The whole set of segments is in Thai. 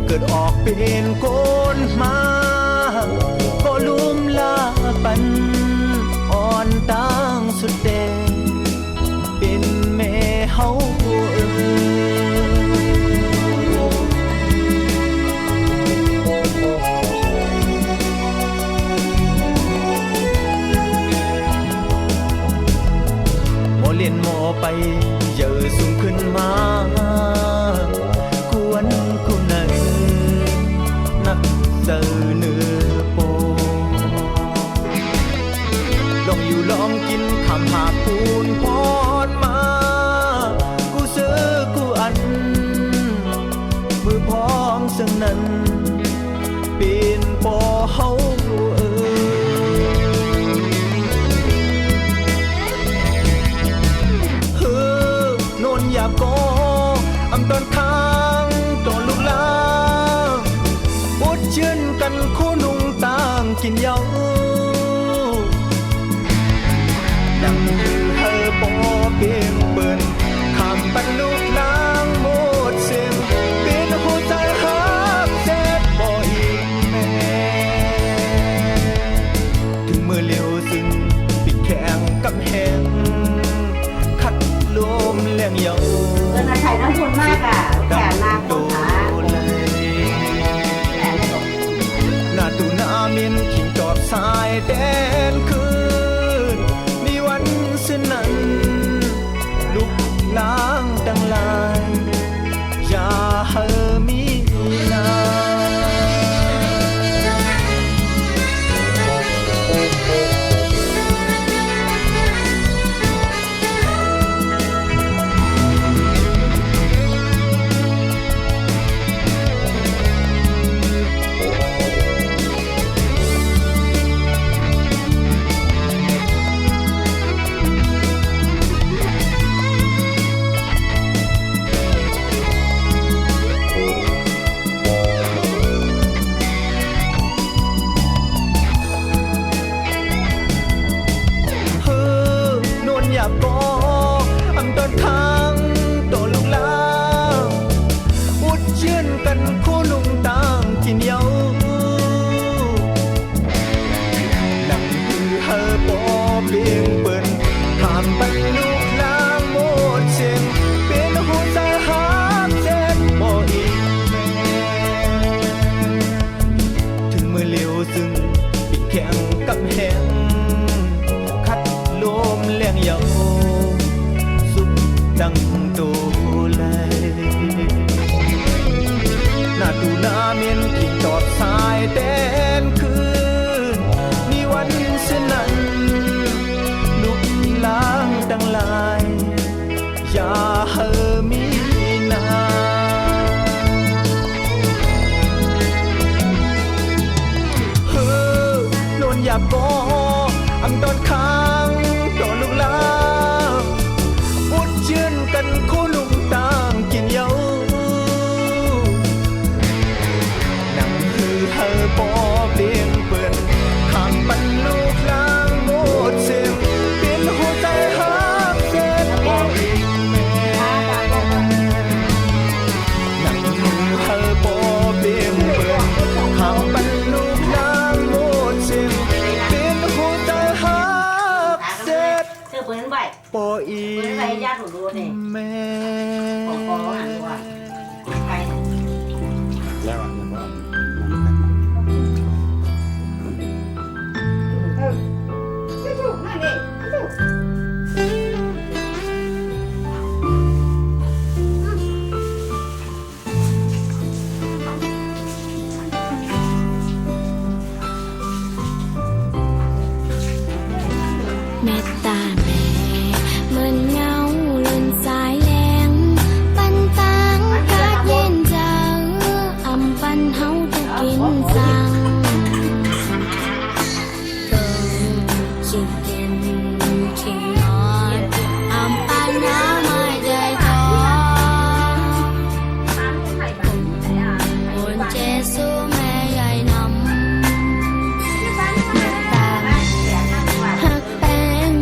เกิดออกเป็นโกนมาก็ลุ่มลาปันอ่อนตั้งสุดแดงเป็นแม่เฮาเล่นหมอไปเยอะสูงขึ้นมาควรคุณไหนนักเจอเนื้อโปลองอยู่ลองกินคำหาปูนพอดมากูซื้อกูอันมือพร้อมซึ่งนั้นเป็นปอเฮาอยากก็อำตอนค้างตอนลูกลาอดเชื่อนกันคู่นุ่งต่างกินเยาดังคือเฮอปอเปียงเปิ้นคำปันลูกลางหมดเสียงเป็นหัวใจหักเจ็บบ่อีกแม่ถึงมือเลี้ยวซึ่งปิดแข่งกับแหงลมแรงเยาเงินไทยน้ำทุนมากอ่ะแก่นาคนขาหน้าตูนาเมียนขิงจอบสายแดนคืนมีวันสิ้นนั้นลุกล้างดังลายอย่าเฮอมีนาก็อำตอนค้างตัวลูกลาอุดเชื่อนกันคู่นุ่งต่างกินเยานั่งคือเฮอปอเปียงเปิ้นถามปันลูกลางหมดเสียงเป็นหัวใจหักเจ็บบ่อีกแม่ถึงมือเลี้ยวซึ่งปิดแข่งกับแหงลมแรงเยาสุดดังตูเลยหน้าตูนาเมียนขิงจอดสายแดนคืนมีวันเส้นนั้นลุกล้างดังลายอย่าเฮอมีนาเฮ้อนนอยากก็อำตอนค้างต่อลูกลาอุดเชื่อนกันคู่นุ่งต่างกินเยานั่งคือเฮอปอเปียงเปิ้นคำปันลูกลางหมดเสียงเป็นหัวใจหักเจ็บบ่อีกแม่นั่งคือเฮอปอเปียงเปิ้นคำปันลูกลางหมดเสียงเป็นหัวใจหักเจ็บเปิ้นใบปออีเปิ้นใบญาติหนูดูนี่แม่ขอหันดูว่าไปแล้วอ่ะเมตตาแม่เหมือนเงาเลื่อนสายแรงปันตังกาดเย็นเจออำปันเฮาจะกินสั่งเติมชิงเย็นชิงนอนอำปันเฮาไม่ใจท้อคนเจสู้แม่ใหญ่นำเมตตาหักแป้ง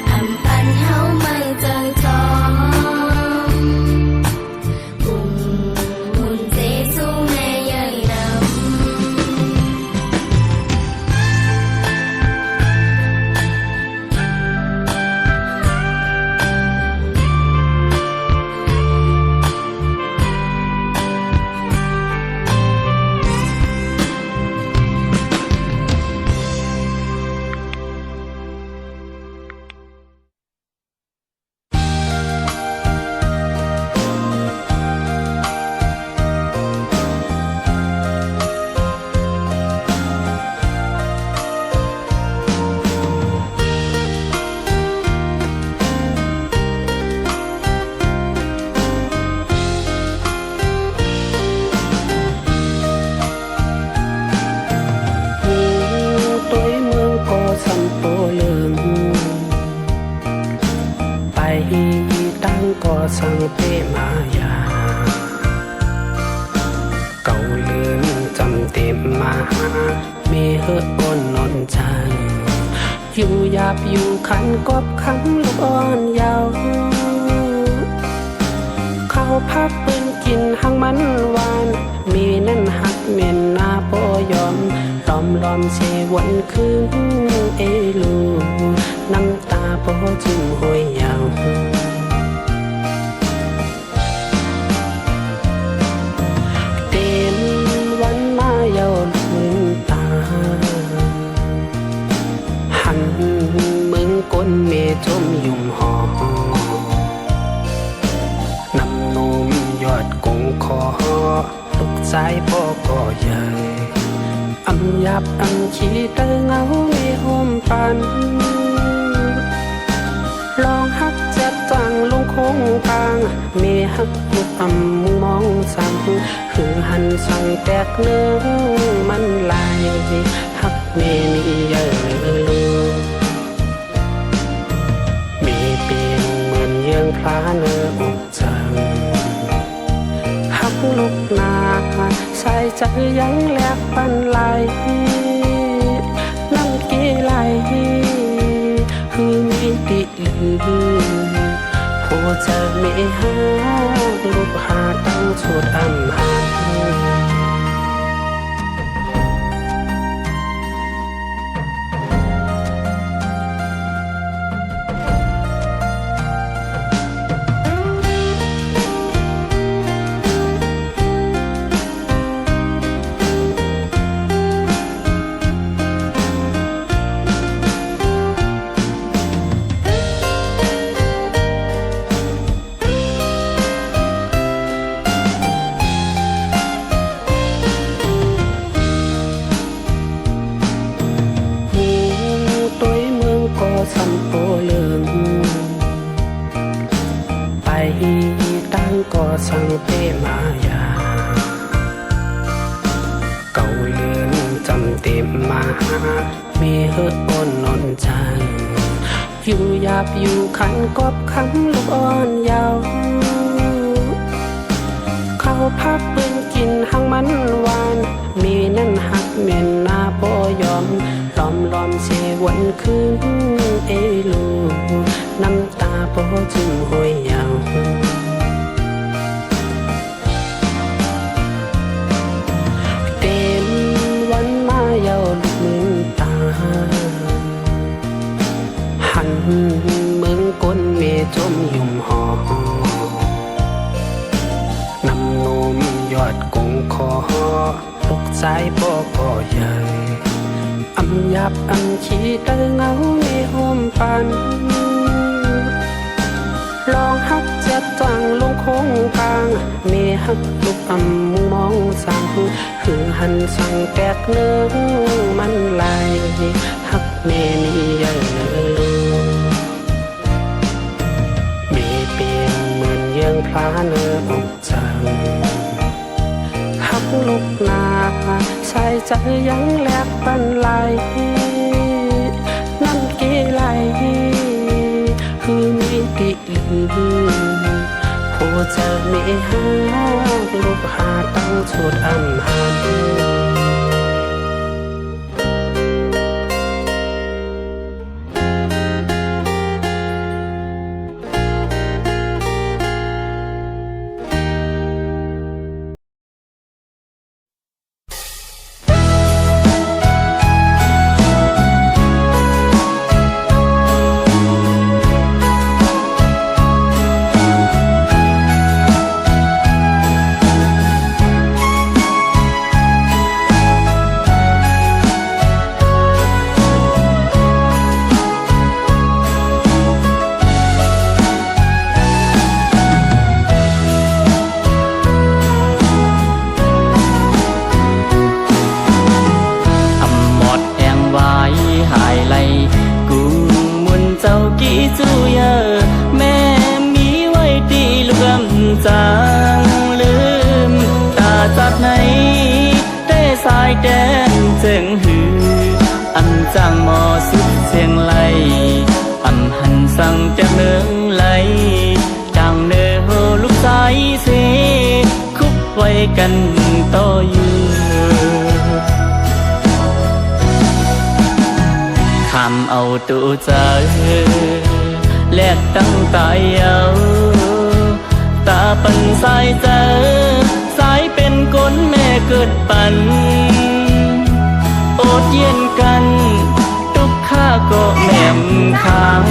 อำปันเฮาไม่เจอจอมบุญบุญเจสูแม่ใหญ่นำ ก็สั่งเปมายาเก่าลืมจำเต็มมามีเฮือบนนนใจอยู่หยาบอยู่ขันกบคำลูกอ่อนยาวเขาพักปืนกินหังมันหวานมีนั่นหักเมียนนาโปยอมล้อมเชวันคืนเอลูน้ำตาโปจึงห้วยยาวเต็มวันมาเยาลืมตาหันมึงก้นเมจมยุ่มหอน้ำนมยอดกงคอลูกสายพ่อก็ใหญ่อำยับอำขี้เตอเงาไม่ห่มปันลองหักจับจังลงคงกลางมีหักยุบอำมองสั่งคือหันสั่งแตกเนื้อมันลายหักเมมีเยอะลูมีเปลี่ยนเหมือนเยื้องพลาเนื้ออกจังหักลูกนาใส่ใจยังแหลกปันไหลน้ำกีไหลคือมีติลือผู้จะไม่หาลูกหาตั้งสุดอำหาสัมโปเลิงไปตั้งก็สั่งเปมายาเก่าลืมจำเต็มมามีเฮือบนนนใจอยู่หยาบอยู่ขันกบคำลูกอ่อนยาวเขาพักปืนกินหังมันหวานมีนั่นหักเมียนนาโปยอมล้อมเชวันคืนเอลูน้ำตาโปจึงห้วยยาวเต็มวันมาเยาลืมตาหันมึงก้นเมจมยุ่มหอน้ำนมยอดกงคอลูกสายพ่อก็ใหญ่อำยับอำขี้เตอเงาไม่ห่มปันลองหักจับจังลงคงกลางมีหักลูกอำมองสั่งคือหันสั่งแตกเนื้อมันลายหักเมมีเยอะลูมีเปลี่ยนเหมือนเยื้องพลาเนื้ออกจังหักลูกนาใส่ใจยังแหลกปันไหลน้ำกีไหลคือมีติลือผู้จะไม่หาลูกหาตั้งสุดอำหา กี่จูเยอแม่มีไว้ดีเลื่อมจางลืมตาจากไหนได้สายแดนเจิงหืออันจางหมอสุดเสียงไหลอันหันสั่งแต่เมืองไหลจางเนอลูกสายเสคุบไว้กันต่ออยู่คำเอาตัวใจแลกตั้งตายเอาตาปันสายเจอสายเป็นก้นแม่เกิดปันอดเย็นกันทุกข้าก็แม่มค้าง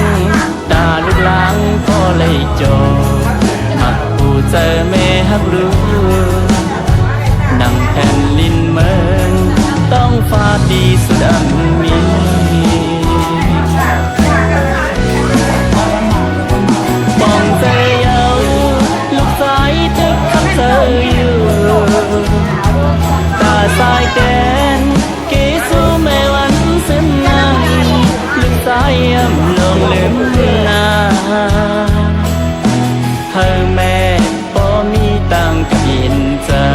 ตาลูกล้างพ่อเลยจอมักผู้เจอแม่ฮักรู้นั่งแผ่นลินเมินต้องฟาดดีสุดอันมีปองใจเยาลูกสายตึกคำเธออยู่ตาสายแดนเกสู้แม่วันเส้นนั้นลูกสายย่ำลงลืมนา เธอแม่บ่มีตังกินเจอ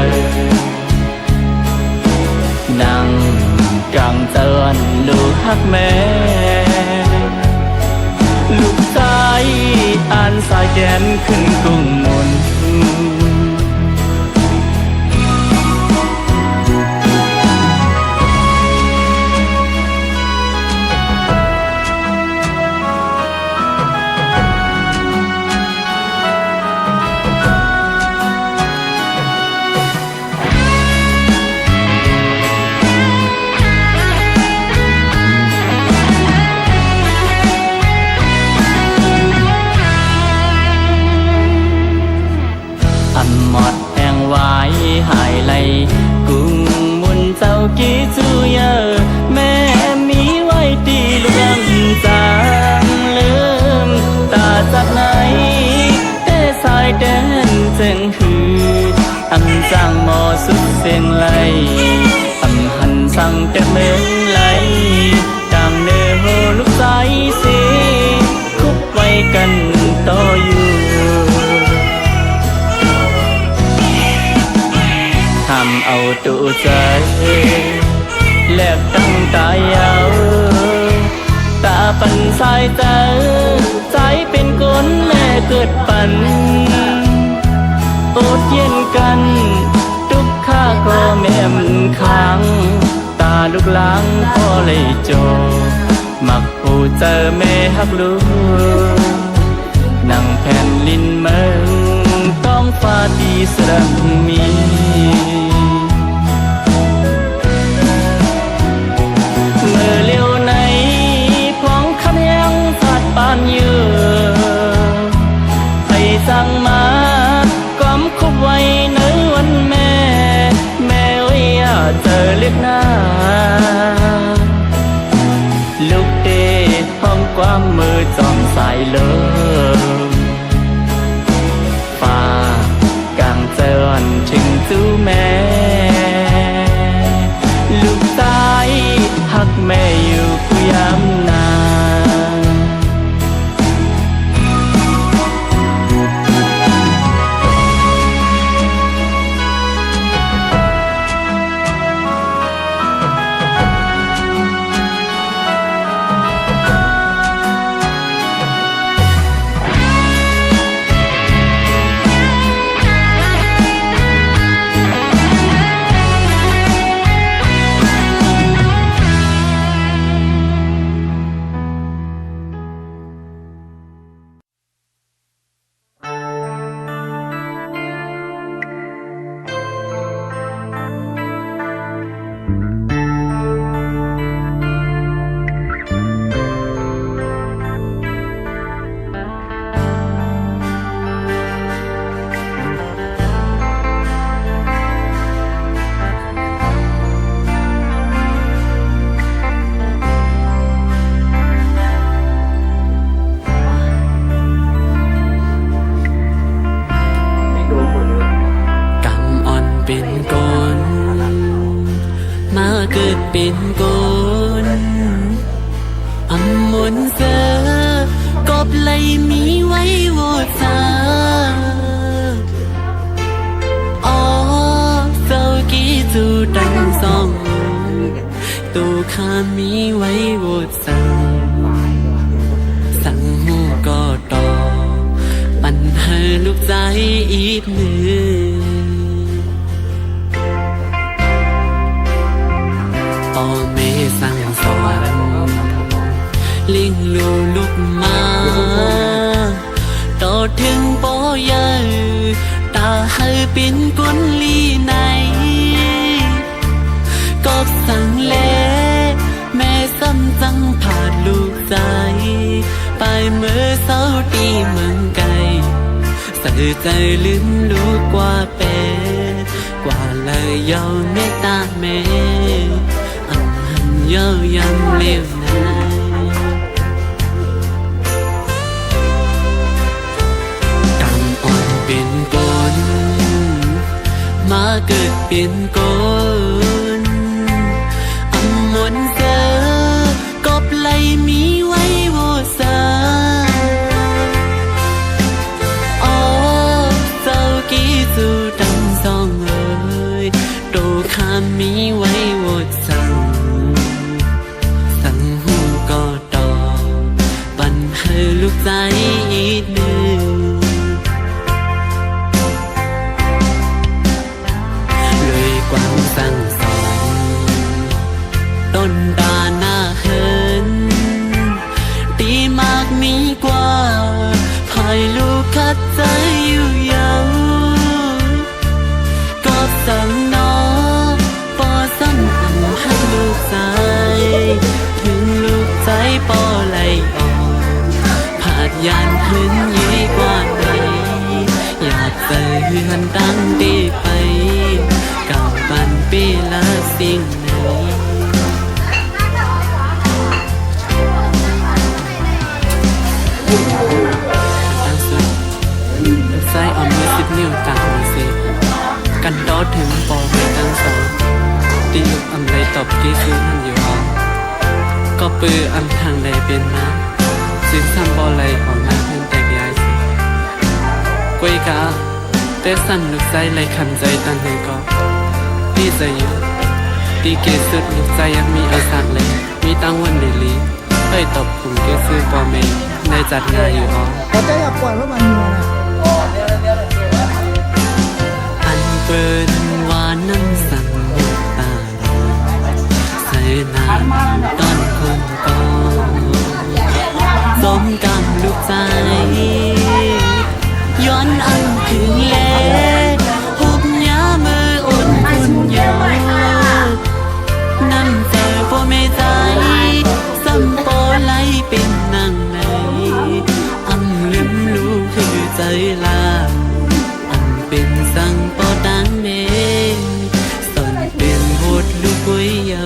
นั่งกลางเตือนลูกฮักแม่ลูกสายอ่านสายแดนขึ้นกรุงมนหมดแห่งวายหายไหลกุ้งมุนเจ้ากี่จูเยอแม่มีไว้ดีเลื่อมจางลืมตาจากไหนแต่สายแดนเจิงหืออันจางหมอสุดเสียงไหลอันหันสั่งแต่เมืองไหลจางเนโฮลูกสายสีคุบไว้กันต่ออยู่ทำเอาตัวใจแลกตั้งตายเอาตาปันสายเจอใจเป็นก้นแม่เกิดปันอดเย็นกันทุกข้าก็แม่มค้างตาลูกล้างพ่อเลยโจมักผู้เจอแม่ฮักลูกนั่งแผ่นลินเมืองต้องฟาดีสระมีเมื่อเลี้ยวในพองคำยังฟาดปานเยือให้สั่งมาก้อมคุบไว้ในวันแม่แม่เอ้ยเจอเล็กหน้าลูกเดชห้องความมือจอมสายเลิมฟ้ากลางเจอนถึงจูแม่ลูกสายหักแม่อยู่ผู้ยำนา มีไว้โหวตซาอ๋อเศร้ากี่จูดังสองตัวข้ามีไว้โหวตสั่งหูก็ต่อปัญหาลูกใจอีกหนึ่งพ่อแม่สั่งสอนเลี้ยงลูกมาต่อถึงปอใหญ่ตาให้เป็นกุนลีไหนก็สั่งแลแม่ซ้ำจังผ่านลูกใจไปเมื่อเศร้าตีเมืองไกลใส่ใจลืมลูกกว่าเปกว่าเลยเยาเมตตาแม่อันหันเยายำเลี้ยวไหนกำอ่อนเป็นกลมาเกิดเป็นกลอำมนเจอกบไหลมีไว้โวซาอ๋อเจ้ากี่จูดังสองเอ่ยโตข้ามีไว้โวสั่งหูก็ต่อปัญหาลูกใจอีกหนึ่งเลยกวางสั่งสอนต้นตาหน้าเหินตีมากมีกว่าพายลูกคัดใจอยู่ยาวก็สั่งน้อปอสั่งอันให้ลูกใจถึงลูกใจปอไหลอ่อนผาดยานขึ้นยิ่งกว่าไหนอยากเจอเฮือนตั้งดีไปเก่าปันปีละสิ่งไหนตั้งสุดไส้เอามือ10 นิ้วต่างมือสิกันดอถึงปอไม่ตั้งสองตีลูกอันใดตอบกี่ซื้อมันอยู่อ๋อก็ปืออันทางใดเป็นมาซึ่งซ้ำบอไหลออกหน้าเพื่อนแต่ยายสิกวยกะแต่สั่นลูกใจไหลขันใจตั้งให้ก็ดีใจอยู่ดีเกสุดลูกใจยังมีอาสักเลยมีตั้งวันเดลีเคยตบกลุ่มเกซื้อปอเมย์ในจัดงานอยู่อ๋อ เขาจะอยากปล่อยเพราะมันนัวนะ อันเปิดว่าน้ำสั่งลูกตาใส่น้ำต้นคนก่อนสมกำลูกใจย้อนอันถึงแลหุบยามืออุ่นคุณยาน้ำใจพ่อไม่ใจสัมปอไหลเป็นนางไหนอำลืมลูกคือใจลาอันเป็นสังปอดังเมสนเป็นโหดลูกกุ้ยเยา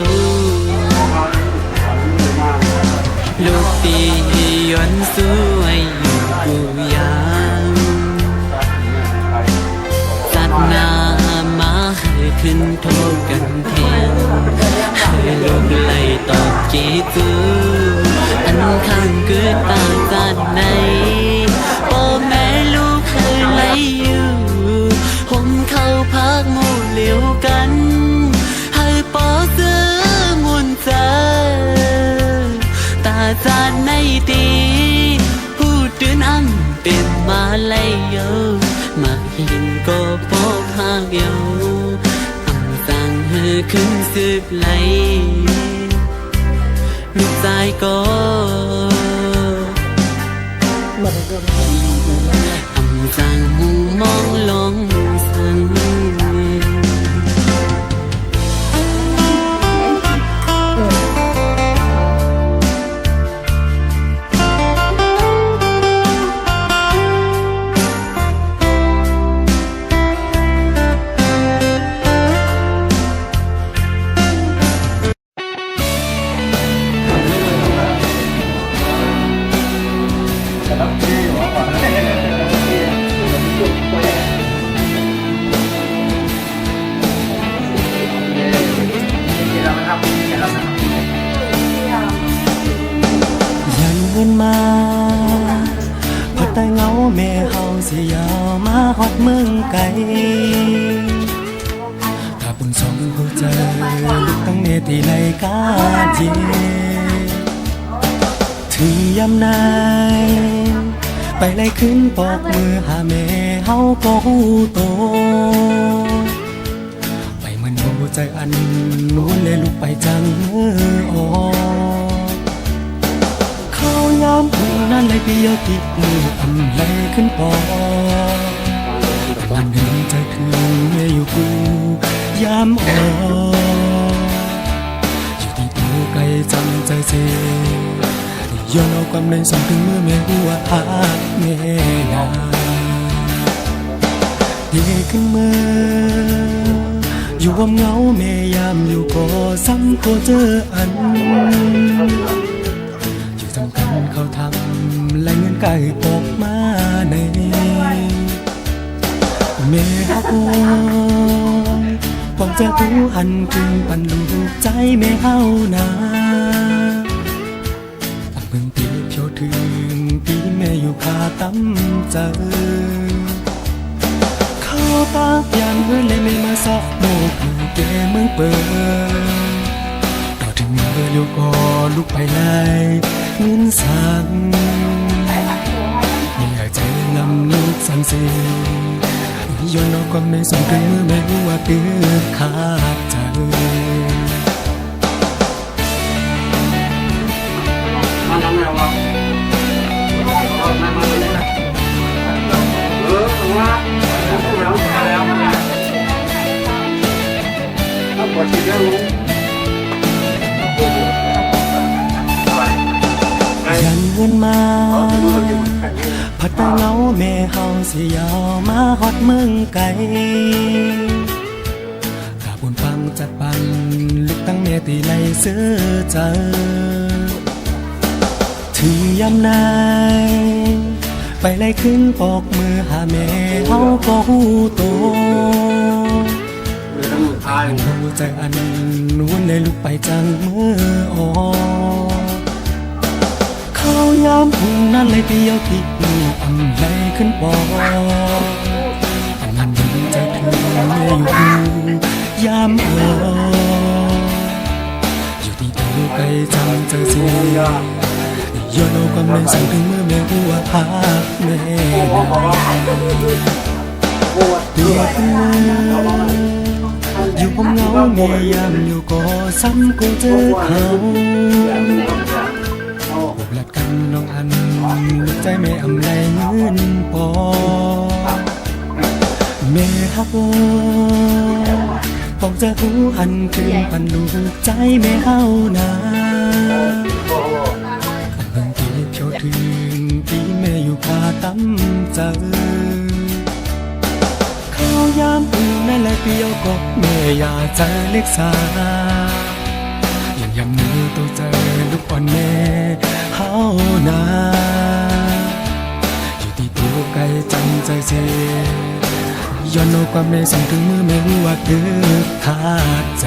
ลูกตีย้อนสวยอยู่กูยามจัดหน้ามาให้ขึ้นโทษกันเทียงให้ลูกไหลตอกกี่จูอันข้างเกิดตาจัดในพ่อแม่ลูกเคยไหลอยู่ผมเข้าพักหมู่เหลียวกันให้ปอเสือมุนใจตาจัดในตีพูดตื่นอันเป็นมาไหลเยอะมาหินก็ปอพากเยาอำสั่งให้ขึ้นสืบไหลลูกใจก็อำสั่งหูมองลงสั่ง เย็นถึงยามนายไปไล่ขึ้นปอกมือหาแม่เฮาก็หูโตไปเหมือนหัวใจอันนู้นเลยลุกไปจังมือออกเข้ายามพึ่งนั้นเลยเปียวติดมืออำไล่ขึ้นปอกมันเห็นใจถึงแม่อยู่กูยามออกอยู่ที่ตัวไกลจำใจเสียย้อนเอาความในส่งถึงเมื่อแม่หัวหาแม่นาเด็กขึ้นมาอยู่วมเงาแม่ยามอยู่ก็ซ้ำก็เจออันอยู่ทำกันเขาทำและเงินไก่ตกมาในแม่ฮักความจะรู้หันถึงปันลูกใจแม่เฮานาเพิ่งปีเพียวถึงปีแม่อยู่คาตั้มเจอเข้าตายันเมื่อเลยไม่มาสอบโบกมือแกเมืองเปิดต่อถึงเมื่อเลี้ยวก็ลุกไปไล่เงินสั่งไม่อยากใจลำลูกสั่งเสียย้อนเอาความในส่งถึงเมื่อแม่รู้ว่าเกิดขาดใจยันเงินมาพัดไปเงาแม่เฮาสิยาวมาฮอดเมืองไกลกาบุญฟังจัดปันลูกตั้งแม่ตีไล่เสื้อเจอถึงยามนายไปไล่ขึ้นปอกมือหาแม่เฮาก็หูโตหัวใจอันนู้นเลยลุกไปจังเมื่อออกเข้ายามพึ่งนั้นเลยเปียวที่มืออำไล่ขึ้นปอกอันนั้นยังใจถึงแม่อยู่ยามออกอยู่ที่ตัวไกลจำใจเสียย้อนเอาความในสั่งถึงเมื่อแม่หัวหาแม่เด็กขึ้นมาอยู่ผมเงาแม่ยามอยู่ก็ซ้ำก็เจอเขาพบลัดกันน้องอันลูกใจแม่อำไลเงินปอแม่ฮักบอกจะหูอันถึงปันลูกใจแม่เฮานาเพิ่งเก็บเพียวถึงที่แม่อยู่คาตั้มเจอเข้ายามอื่นนั่นแหละเปียวก็แม่อยากเจอเล็กสายังยำมือตัวเจอลูกอ่อนแม่เฮานาอยู่ที่ตัวไกลจำใจเสียย้อนเอาความในส่งถึงมือแม่รู้ว่าเกิดขาดใจ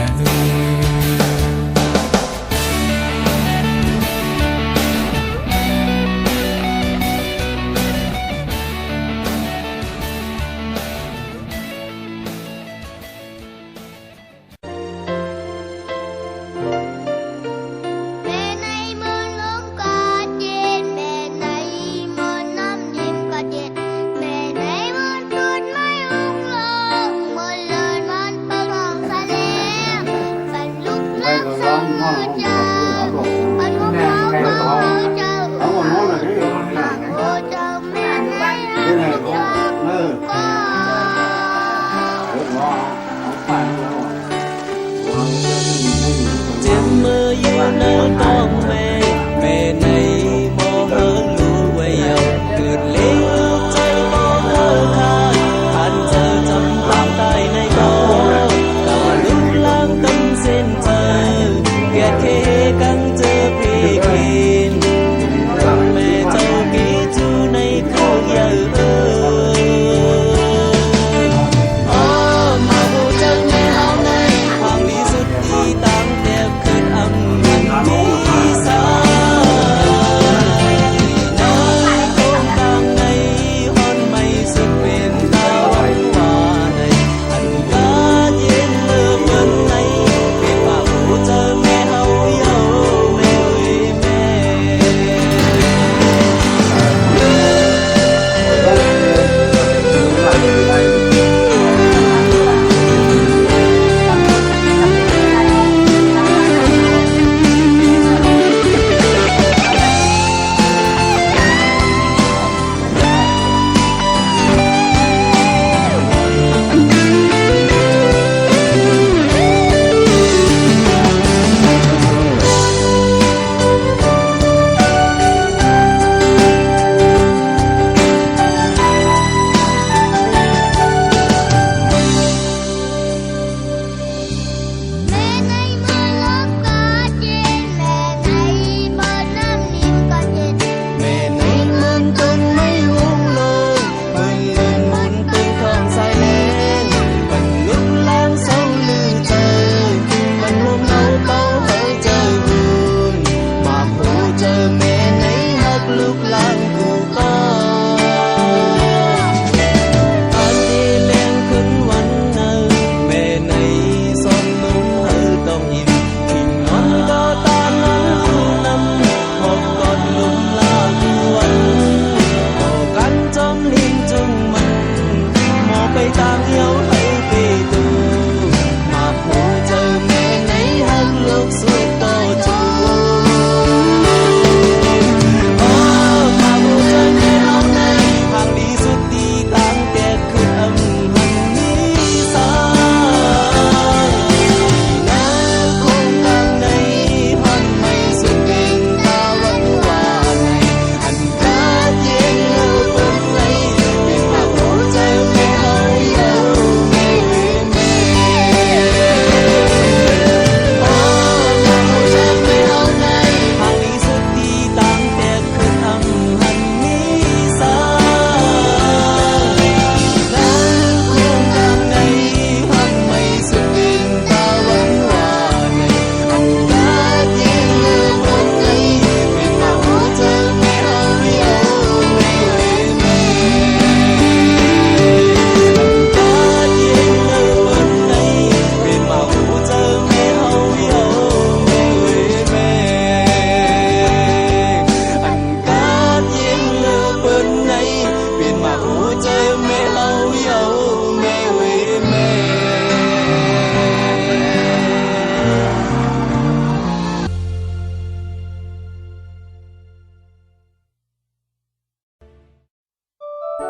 อำ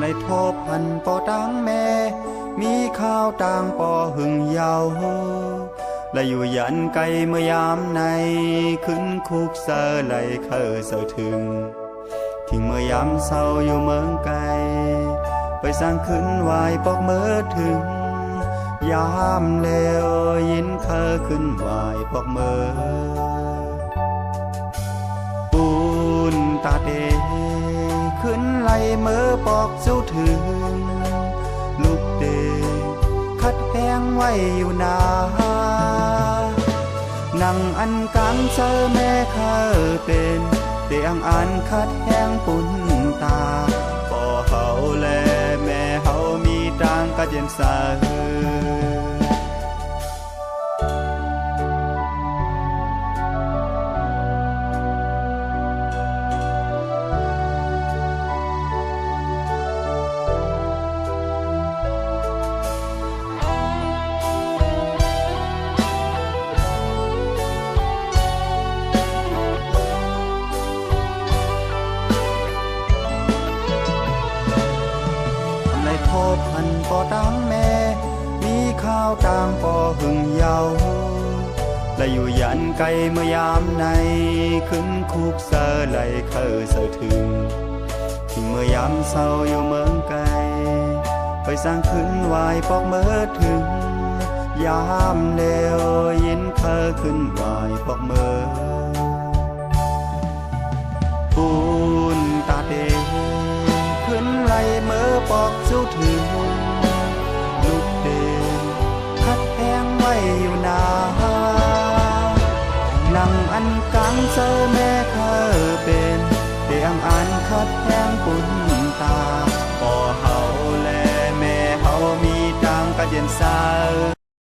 ไลโทบพันปอตังแม่ มีข้าวต่างปอหึงเยาและอยู่ยันไกลเมื่อยามในขึ้นคุกเสอไหลเคอเสอถึงทิ้งเมื่อยามเศร้าอยู่เมืองไกลไปสร้างขึ้นไหวปอกเมื่อถึงยามเลวยินเคอขึ้นไหวปอกเมื่อปูนตาเดขึ้นไหลเมื่อปอกเจ้าถึงลูกเดคัดแห้งไว้อยู่นานั่งอันกลางเจอแม่เคยเป็นเตียงอันคัดแห้งปุ่นตาพ่อเฮาและแม่เฮามีต่างกัดเย็นสาโทบพันปอตังแม่ มีข้าวต่างปอหึงเยาและอยู่ยันไกลเมื่อยามในขึ้นคุกเสอไหลเคอเสอถึงที่เมื่อยามเศร้าอยู่เมืองไกลไปสร้างขึ้นไหวปอกเมื่อถึงยามเลวยินเคอขึ้นไหวปอกเมื่อปูนตาเดขึ้นไหลเมื่อปอกเจ้าถึงลูกเดคัดแห้งไว้อยู่นานั่งอันกลางเจอแม่เคยเป็นเตียงอันคัดแห้งปุ่นตาพ่อเฮาและแม่เฮามีต่างกัดเย็นสา